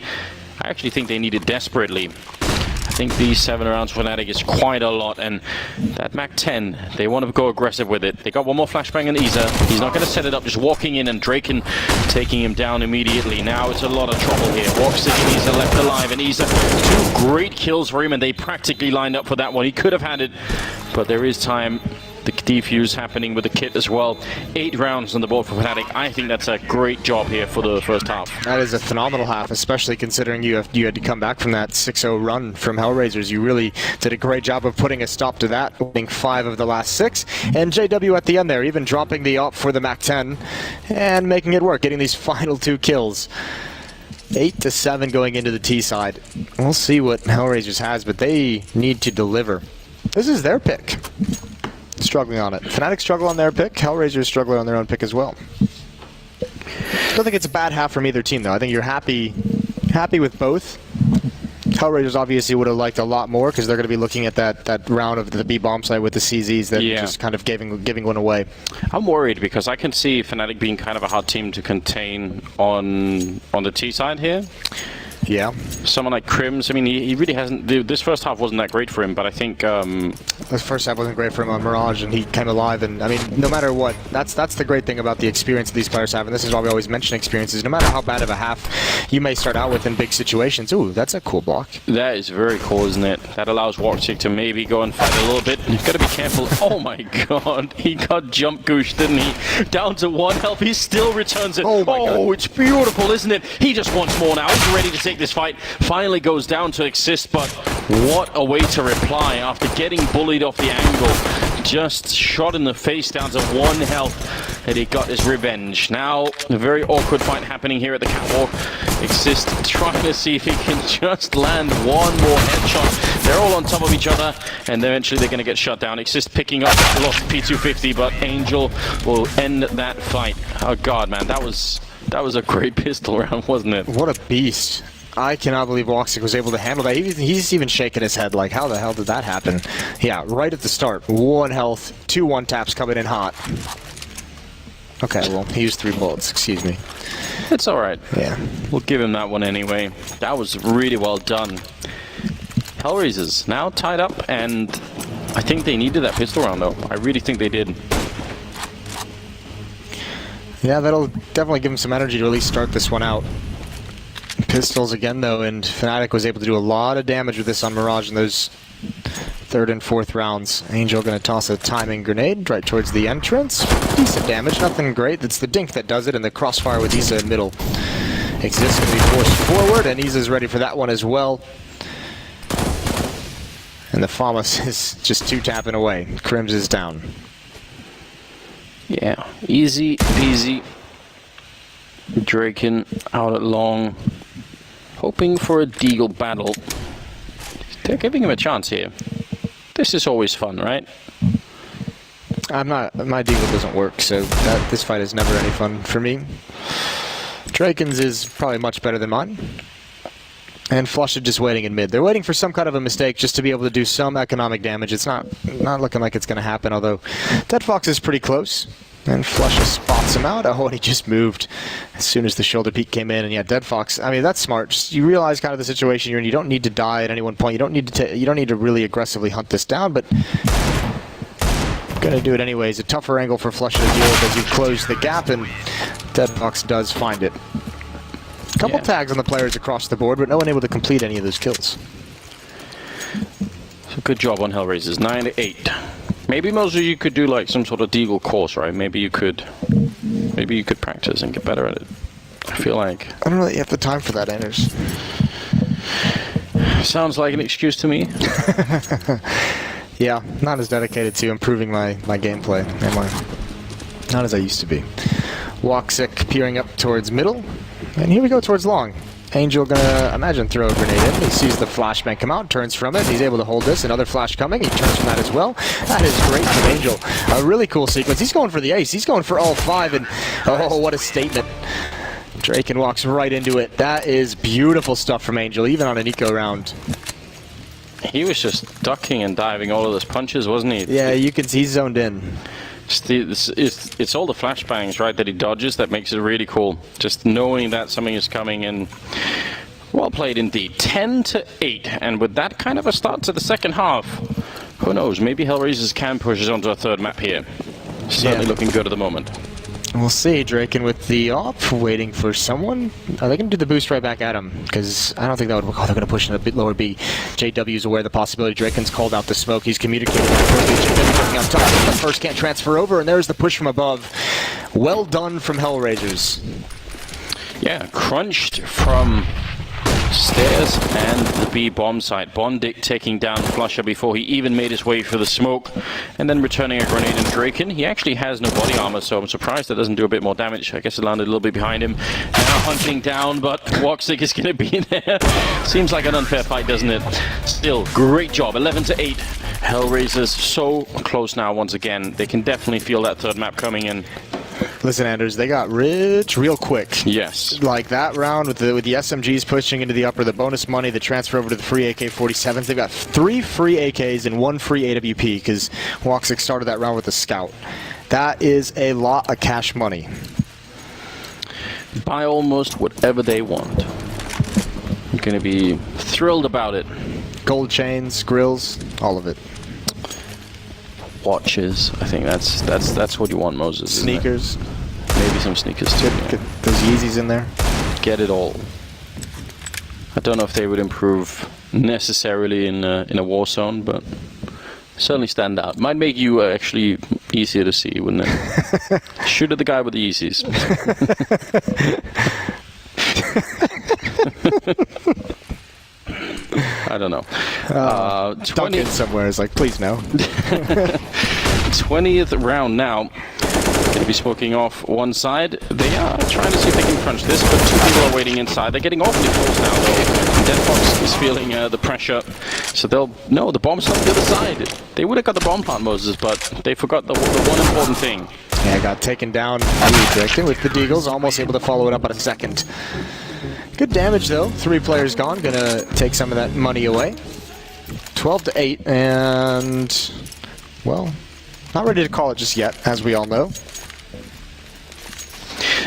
I actually think they need it desperately. I think these 7 rounds for Fnatic is quite a lot, and that MAC-10, they want to go aggressive with it. They got one more flashbang on Iza. He's not going to set it up, just walking in, and Draken taking him down immediately. Now it's a lot of trouble here. Walks in, Iza left alive, and Iza, 2 great kills for him, and they practically lined up for that one. He could have had it, but there is time. The defuse happening with the kit as well. 8 rounds on the board for Fnatic. I think that's a great job here for the first half. That is a phenomenal half, especially considering you had to come back from that 6-0 run from HellRaisers. You really did a great job of putting a stop to that, winning 5 of the last 6. And JW at the end there, even dropping the op for the MAC-10 and making it work, getting these final 2 kills. 8-7 going into the T side. We'll see what HellRaisers has, but they need to deliver. This is their pick. Struggling on it. Fnatic struggle on their pick. HellRaisers struggle on their own pick as well. Don't think it's a bad half from either team, though. I think you're happy with both. HellRaisers obviously would have liked a lot more because they're going to be looking at that round of the B bomb site with the CZs that just kind of giving one away. I'm worried because I can see Fnatic being kind of a hard team to contain on the T side here. Yeah. Someone like Crims, I mean, he really hasn't... This first half wasn't that great for him, but I think... This first half wasn't great for him on Mirage, and he came alive, and I mean, no matter what, that's the great thing about the experience these players have, and this is why we always mention experiences. No matter how bad of a half you may start out with in big situations. Ooh, that's a cool block. That is very cool, isn't it? That allows Warchick to maybe go and fight a little bit. You've got to be careful. Oh my god, he got jump gooshed, didn't he? Down to 1 health, he still returns it. Oh my god. It's beautiful, isn't it? He just wants more now. He's ready to take this fight. Finally goes down to assist, but what a way to reply after getting bullied off the angle. Just shot in the face down to 1 health, and he got his revenge. Now, a very awkward fight happening here at the catwalk. Exist trying to see if he can just land 1 more headshot. They're all on top of each other, and eventually they're going to get shut down. Exist picking up, lost P250, but Angel will end that fight. Oh god, man, that was a great pistol round, wasn't it? What a beast. I cannot believe Woxic was able to handle that. He's even shaking his head like, how the hell did that happen? Yeah, right at the start. 1 health, 2 1-taps coming in hot. Okay, well, he used 3 bullets, excuse me. It's alright. Yeah. We'll give him that one anyway. That was really well done. HellRaisers now tied up, and I think they needed that pistol round, though. I really think they did. Yeah, that'll definitely give him some energy to at least start this one out. Pistols again, though, and Fnatic was able to do a lot of damage with this on Mirage in those 3rd and 4th rounds. Angel going to toss a timing grenade right towards the entrance. Decent damage, nothing great. It's the Dink that does it, and the crossfire with Iza in middle. Exists going to be forced forward, and Iza's ready for that one as well. And the Famas is just 2 tapping away. Crims is down. Yeah, easy peasy. Draken out at long. Hoping for a Deagle battle. They're giving him a chance here. This is always fun, right? My Deagle doesn't work, so this fight is never any fun for me. Draken's is probably much better than mine. And Flush is just waiting in mid. They're waiting for some kind of a mistake just to be able to do some economic damage. It's not looking like it's going to happen, although Dead Fox is pretty close. And Flush spots him out. Oh, and he just moved as soon as the shoulder peek came in. And yeah, Dead Fox, I mean, that's smart. Just, you realize kind of the situation you're in. You don't need to die at any one point. You don't need to really aggressively hunt this down, but going to do it anyways. A tougher angle for Flush to deal with as you close the gap, and Dead Fox does find it. Couple tags on the players across the board, but no one able to complete any of those kills. So good job on HellRaisers. 9-8. Maybe mostly you could do like some sort of Deagle course, right? Maybe you could practice and get better at it. I feel like I don't really have the time for that, Anders. Sounds like an excuse to me. Yeah, not as dedicated to improving my gameplay, am I? Not as I used to be. Woxic peering up towards middle. And here we go towards long. Angel gonna, imagine, throw a grenade in. He sees the flashbang come out, turns from it. He's able to hold this. Another flash coming. He turns from that as well. That is great from Angel. A really cool sequence. He's going for the ace. He's going for all 5. And oh, what a statement. Draken walks right into it. That is beautiful stuff from Angel, even on an eco round. He was just ducking and diving all of those punches, wasn't he? Yeah, you can see he's zoned in. It's all the flashbangs, right, that he dodges that makes it really cool. Just knowing that something is coming in. Well played indeed. 10-8, and with that kind of a start to the second half, who knows, maybe HellRaisers can push us onto a third map here. Certainly looking good at the moment. We'll see. Draken with the op, waiting for someone. Are they going to do the boost right back at him? Because I don't think that would work. Oh, they're going to push in a bit lower B. JW is aware of the possibility. Draken's called out the smoke. He's communicated that quickly. JW working on top. The first can't transfer over, and there's the push from above. Well done from HellRaisers. Yeah, crunched from stairs and the B bomb site. BO3 taking down Flusher before he even made his way through the smoke, and then returning a grenade in Draken. He actually has no body armor, so I'm surprised that doesn't do a bit more damage. I guess it landed a little bit behind him. Now hunting down, but Woxic is going to be there. Seems like an unfair fight, doesn't it? Still, great job. 11-8. HellRaisers so close now once again. They can definitely feel that third map coming in. Listen, Anders, they got rich real quick. Yes. Like that round with the SMGs pushing into the upper, the bonus money, the transfer over to the free AK-47s. They've got 3 free AKs and 1 free AWP because Woxic started that round with a scout. That is a lot of cash money. Buy almost whatever they want. I'm going to be thrilled about it. Gold chains, grills, all of it. Watches. I think that's what you want, Moses. Sneakers. Maybe some sneakers too. Get those Yeezys in there. Get it all. I don't know if they would improve necessarily in a war zone, but certainly stand out. Might make you actually easier to see, wouldn't it? Shoot at the guy with the Yeezys. I don't know. 20th somewhere is like, please no. 20th round now. Going to be smoking off one side. They are trying to see if they can crunch this, but 2 people are waiting inside. They're getting awfully close now, though. Deadfox is feeling the pressure, so they'll... No, the bomb's on the other side. They would have got the bomb plant, Moses, but they forgot the one important thing. Yeah, got taken down with the Deagles, almost able to follow it up at a second. Good damage, though. 3 players gone. Gonna take some of that money away. 12-8, and... well, not ready to call it just yet, as we all know.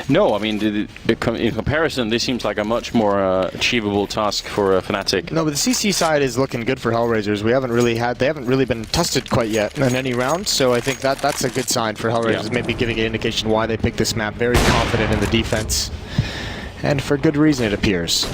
No, I mean, in comparison, this seems like a much more achievable task for Fnatic. No, but the CC side is looking good for HellRaisers. They haven't really been tested quite yet in any round, so I think that's a good sign for HellRaisers. Yeah. Maybe giving an indication why they picked this map. Very confident in the defense, and for good reason, it appears.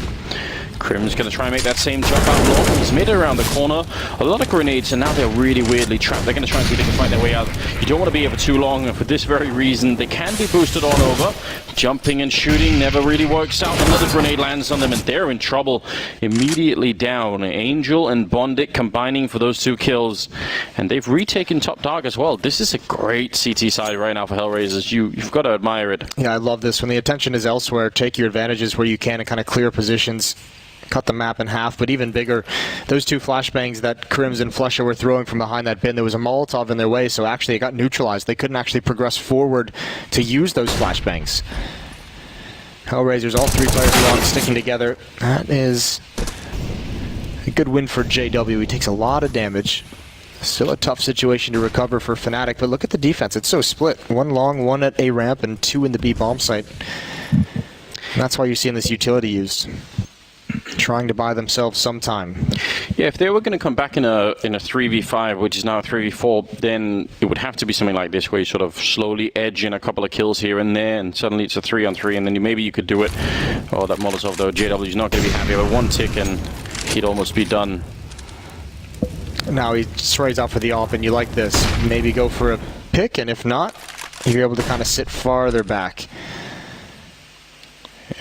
Crim's going to try and make that same jump out long. He's made it around the corner. A lot of grenades, and now they're really weirdly trapped. They're going to try and see if they can fight their way out. You don't want to be here for too long, and for this very reason, they can be boosted on over. Jumping and shooting never really works out. Another grenade lands on them, and they're in trouble. Immediately down. Angel and BO3 combining for those 2 kills, and they've retaken top dark as well. This is a great CT side right now for HellRaisers. You've got to admire it. Yeah, I love this. When the attention is elsewhere, take your advantages where you can and kind of clear positions. Cut the map in half, but even bigger, those 2 flashbangs that Crims and Flusher were throwing from behind that bin, there was a Molotov in their way, so actually it got neutralized. They couldn't actually progress forward to use those flashbangs. HellRaisers, all 3 players along, sticking together. That is a good win for JW. He takes a lot of damage. Still a tough situation to recover for Fnatic, but look at the defense. It's so split. 1 long, 1 at A ramp, and 2 in the B bomb site. And that's why you're seeing this utility used. Trying to buy themselves some time. Yeah, if they were going to come back in a 3v5, which is now a 3v4, then it would have to be something like this, where you sort of slowly edge in a couple of kills here and there, and suddenly it's a 3-on-3, and then maybe you could do it. Oh, that Molotov, though, JW is not going to be happy with 1 tick, and he'd almost be done. Now he sprays out for the off, and you like this. Maybe go for a pick, and if not, you're able to kind of sit farther back.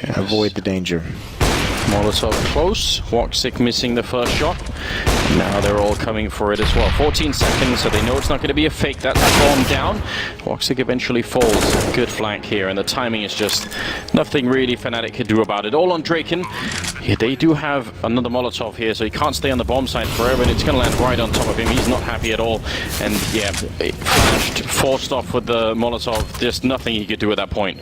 Yes. Avoid the danger. Molotov close. Woxic missing the first shot. Now they're all coming for it as well. 14 seconds, so they know it's not going to be a fake. That's a bomb down. Woxic eventually falls. Good flank here, and the timing is just nothing really Fnatic could do about it. All on Draken. Yeah, they do have another Molotov here, so he can't stay on the bomb site forever, and it's going to land right on top of him. He's not happy at all. And yeah, flashed, forced off with the Molotov. Just nothing he could do at that point.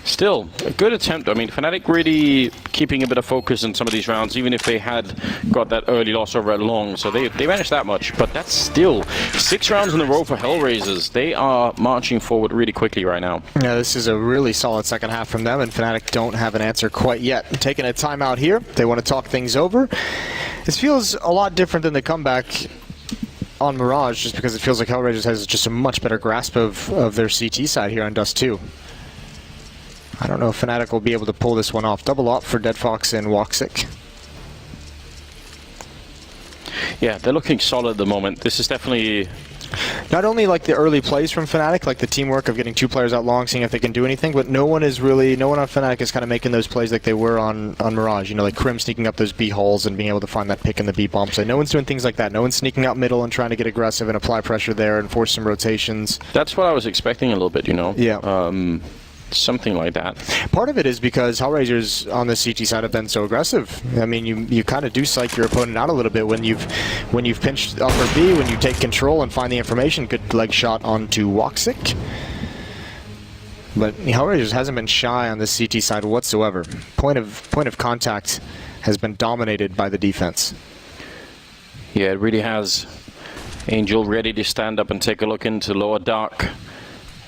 Still, a good attempt. I mean, Fnatic really keeping a bit of focus in some of these rounds, even if they had got that early loss over at long. So they managed that much, but that's still 6 rounds in a row for HellRaisers. They are marching forward really quickly right now. Yeah, this is a really solid second half from them, and Fnatic don't have an answer quite yet. Taking a timeout here. They want to talk things over. This feels a lot different than the comeback on Mirage, just because it feels like HellRaisers has just a much better grasp of their CT side here on Dust 2. I don't know if Fnatic will be able to pull this one off. Double up for Dead Fox and Woxic. Yeah, they're looking solid at the moment. This is definitely... Not only like the early plays from Fnatic, like the teamwork of getting 2 players out long, seeing if they can do anything, but no one on Fnatic is kind of making those plays like they were on Mirage. You know, like Krim sneaking up those B holes and being able to find that pick in the B bomb side. No one's doing things like that. No one's sneaking out middle and trying to get aggressive and apply pressure there and force some rotations. That's what I was expecting a little bit, you know? Yeah. Something like that. Part of it is because HellRaisers on the CT side have been so aggressive. I mean, you kind of do psych your opponent out a little bit when you've pinched upper B, when you take control and find the information. Good leg shot onto Woxic. But HellRaisers hasn't been shy on the CT side whatsoever. Point of contact has been dominated by the defense. Yeah, it really has. Angel ready to stand up and take a look into lower dark.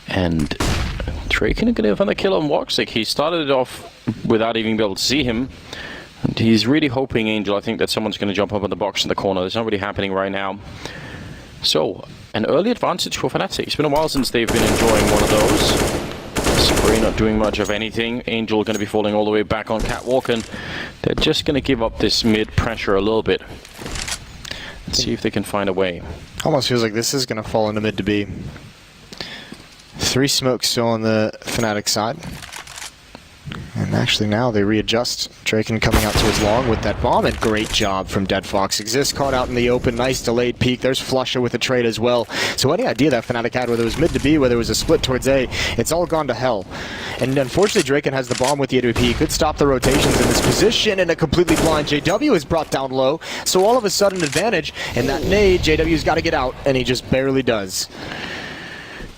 And Draken going to find the kill on Woxic. He started it off without even being able to see him. And he's really hoping, Angel, I think, that someone's going to jump up in the box in the corner. That's not really happening right now. So, an early advantage for Fnatic. It's been a while since they've been enjoying one of those. Spree not doing much of anything. Angel going to be falling all the way back on Catwalk, and they're just going to give up this mid pressure a little bit. Let's see if they can find a way. Almost feels like this is going to fall into mid to B. 3 smokes still on the Fnatic side. And actually now they readjust. Draken coming out towards long with that bomb, and great job from Dead Fox. Exist caught out in the open, nice delayed peek. There's Flusher with a trade as well. So any idea that Fnatic had, whether it was mid to B, whether it was a split towards A, it's all gone to hell. And unfortunately Draken has the bomb with the AWP. He could stop the rotations in this position, and a completely blind JW is brought down low. So all of a sudden advantage, and that nade, JW's got to get out, and he just barely does.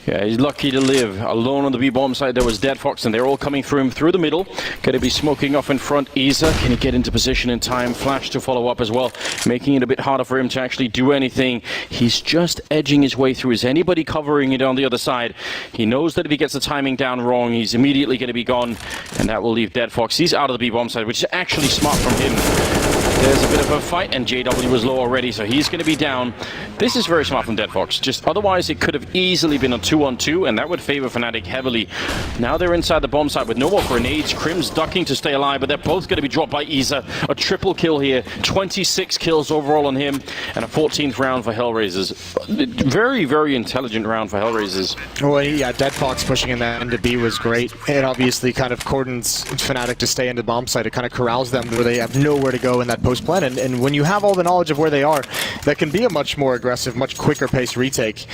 Yeah, he's lucky to live. Alone on the B-bomb side, there was Dead Fox, and they're all coming through him through the middle. Going to be smoking off in front. Isa, can he get into position in time? Flash to follow up as well, making it a bit harder for him to actually do anything. He's just edging his way through. Is anybody covering it on the other side? He knows that if he gets the timing down wrong, he's immediately going to be gone, and that will leave Dead Fox. He's out of the B-bomb side, which is actually smart from him. There's a bit of a fight, and JW was low already, so he's going to be down. This is very smart from Dead Fox. Just otherwise, it could have easily been a 2-on-2, and that would favor Fnatic heavily. Now they're inside the bomb site with no more grenades. Krim's ducking to stay alive, but they're both going to be dropped by Isa. A triple kill here. 26 kills overall on him, and a 14th round for HellRaisers. Very, very intelligent round for HellRaisers. Well, yeah, Dead Fox pushing in that into B was great. It obviously kind of cordons Fnatic to stay into the bomb site. It kind of corrals them where they have nowhere to go in that post plan. And when you have all the knowledge of where they are, that can be a much more aggressive, much quicker paced retake.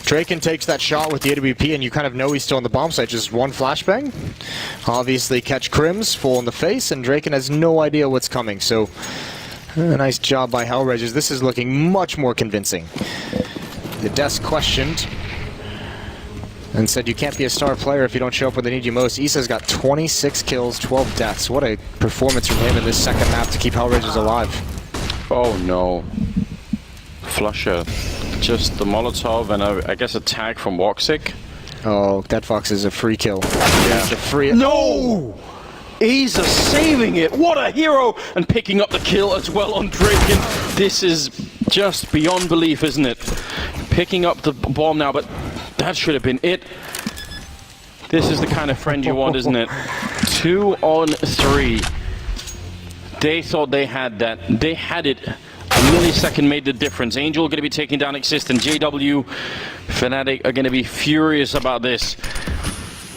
Draken takes that shot with the AWP, and you kind of know he's still on the bomb site. Just one flashbang. Obviously catch Krims full in the face, and Draken has no idea what's coming. So a nice job by HellRaisers. This is looking much more convincing. The desk questioned and said you can't be a star player if you don't show up when they need you most. Isa's got 26 kills, 12 deaths. What a performance from him in this second map to keep HellRaisers alive. Oh no. Flusher. Just the Molotov and I guess a tag from Woxic. Oh, Dead Fox is a free kill. Yeah. It's a free... No! Isa saving it. What a hero! And picking up the kill as well on Draken. This is just beyond belief, isn't it? Picking up the bomb now, but that should have been it. This is the kind of friend you want, isn't it? 2 on 3. They thought they had that. They had it. A millisecond made the difference. Angel going to be taking down Exist, and JW. Fnatic are going to be furious about this.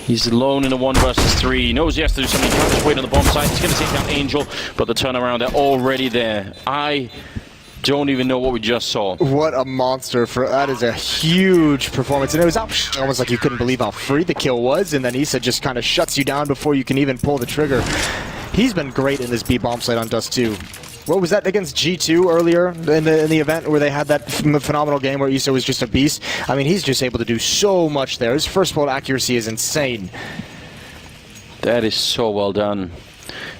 He's alone in a 1 versus 3. He knows he has to do something. He can't just wait on the bomb site. He's going to take down Angel, but the turnaround, they're already there. I don't even know what we just saw. What a monster. That is a huge performance. And it was almost like you couldn't believe how free the kill was, and then Issa just kind of shuts you down before you can even pull the trigger. He's been great in this B bomb site on Dust 2. What was that against G2 earlier in the event where they had that phenomenal game where Issa was just a beast? I mean, he's just able to do so much there. His first bullet accuracy is insane. That is so well done.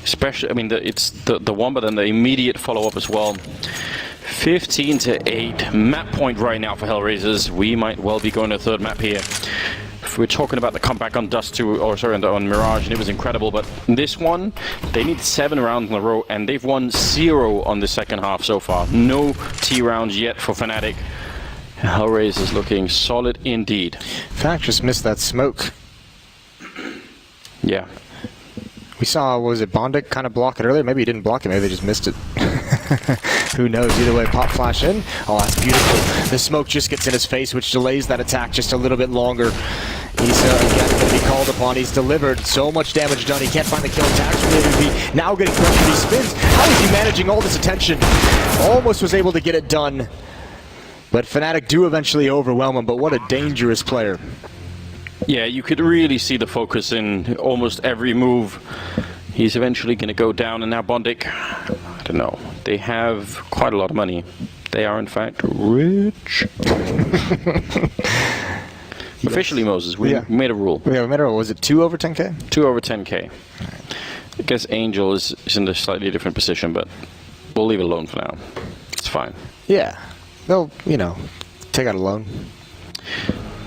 Especially, I mean, it's the one, but then the immediate follow-up as well. 15-8. Map point right now for HellRaisers. We might well be going to a third map here. We're talking about the comeback on Dust 2, or sorry, on Mirage, and it was incredible, but this one, they need 7 rounds in a row, and they've won 0 on the second half so far. No T rounds yet for Fnatic. HellRaisers looking solid indeed. Fnatic just missed that smoke. Yeah. We saw, what was it, Bondic kind of block it earlier? Maybe he didn't block it, maybe they just missed it. Who knows? Either way, pop flash in. Oh, that's beautiful. The smoke just gets in his face, which delays that attack just a little bit longer. He's again going to be called upon. He's delivered so much damage done. He can't find the kill. Attacks from MVP. Now getting pressured. He spins. How is he managing all this attention? Almost was able to get it done. But Fnatic do eventually overwhelm him. But what a dangerous player. Yeah, you could really see the focus in almost every move. He's eventually going to go down, and now Bondic, I don't know, they have quite a lot of money. They are, in fact, rich. Officially, Moses, we made a rule. Yeah, we made a rule. Was it 2 over 10K? 2 over 10K. I guess Angel is in a slightly different position, but we'll leave it alone for now. It's fine. Yeah. They'll, you know, take out a loan.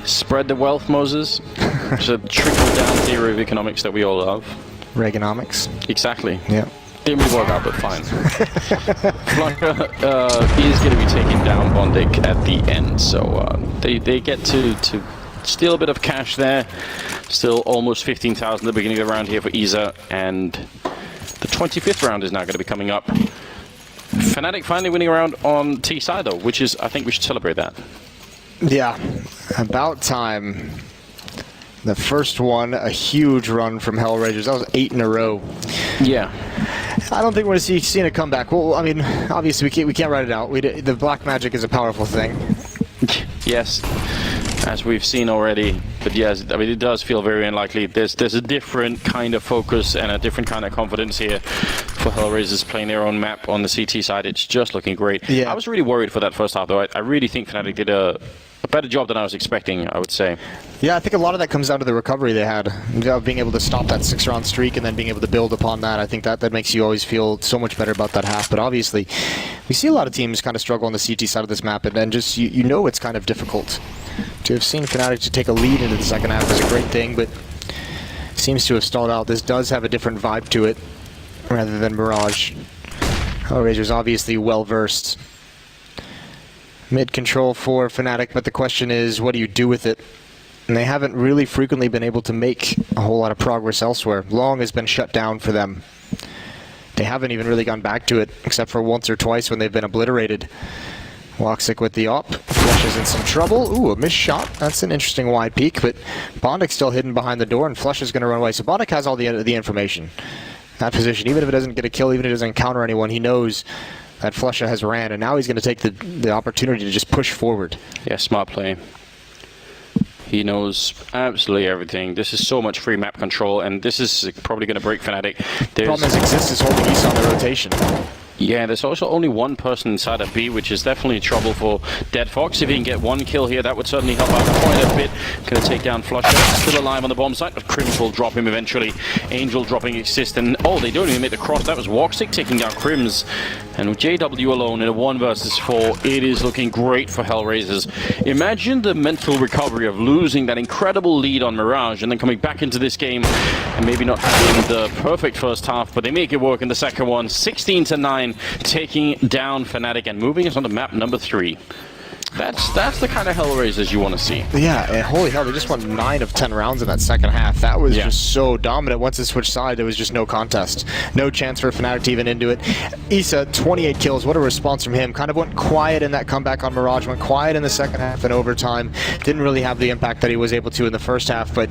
Spread the wealth, Moses. It's a trickle-down theory of economics that we all love. Reaganomics. Exactly. Yeah. Didn't really work out, but fine. Flucker is going to be taking down Bondic at the end, so they get to steal a bit of cash there. Still almost 15,000 at the beginning of the round here for Isa, and the 25th round is now going to be coming up. Fnatic finally winning a round on T side though, which is, I think we should celebrate that. Yeah, about time. The first one, a huge run from HellRaisers. That was 8 in a row. Yeah. I don't think we're going to see a comeback. Well, I mean, obviously we can't write it out. The black magic is a powerful thing. Yes, as we've seen already. But yes, I mean, it does feel very unlikely. There's a different kind of focus and a different kind of confidence here for HellRaisers playing their own map on the CT side. It's just looking great. Yeah. I was really worried for that first half, though. I really think Fnatic did a better job than I was expecting, I would say. Yeah, I think a lot of that comes down to the recovery they had, being able to stop that 6-round streak and then being able to build upon that. I think that makes you always feel so much better about that half. But obviously, we see a lot of teams kind of struggle on the CT side of this map, and then just you know it's kind of difficult. To have seen Fnatic to take a lead into the second half is a great thing, but seems to have stalled out. This does have a different vibe to it rather than Mirage. HellRaisers obviously well versed. Mid control for Fnatic, but the question is, what do you do with it? And they haven't really frequently been able to make a whole lot of progress elsewhere. Long has been shut down for them. They haven't even really gone back to it, except for once or twice when they've been obliterated. Woxic with the op. Flush is in some trouble. Ooh, a missed shot. That's an interesting wide peek, but Bondic's still hidden behind the door, and Flush is going to run away. So Bondic has all the information. That position, even if it doesn't get a kill, even if it doesn't encounter anyone, he knows that Flusha has ran, and now he's going to take the opportunity to just push forward. Yeah, smart play. He knows absolutely everything. This is so much free map control, and this is probably going to break Fnatic. The problem is Exist is holding East on the rotation. Yeah, there's also only one person inside of B, which is definitely trouble for Dead Fox. If he can get one kill here, that would certainly help out quite a bit. Going to take down Flusher. Still alive on the bomb site, but Crims will drop him eventually. Angel dropping Exist, and oh, they don't even make the cross. That was Woxic taking down Crims. And with JW alone in a 1 versus 4, it is looking great for HellRaisers. Imagine the mental recovery of losing that incredible lead on Mirage and then coming back into this game and maybe not having the perfect first half, but they make it work in the second one. 16-9, taking down Fnatic and moving us on to map number 3. That's the kind of HellRaisers you want to see. Yeah, and holy hell, they just won 9 of 10 rounds in that second half. That was just so dominant. Once it switched side, there was just no contest. No chance for Fnatic to even into it. Issa, 28 kills. What a response from him. Kind of went quiet in that comeback on Mirage. Went quiet in the second half and overtime. Didn't really have the impact that he was able to in the first half, but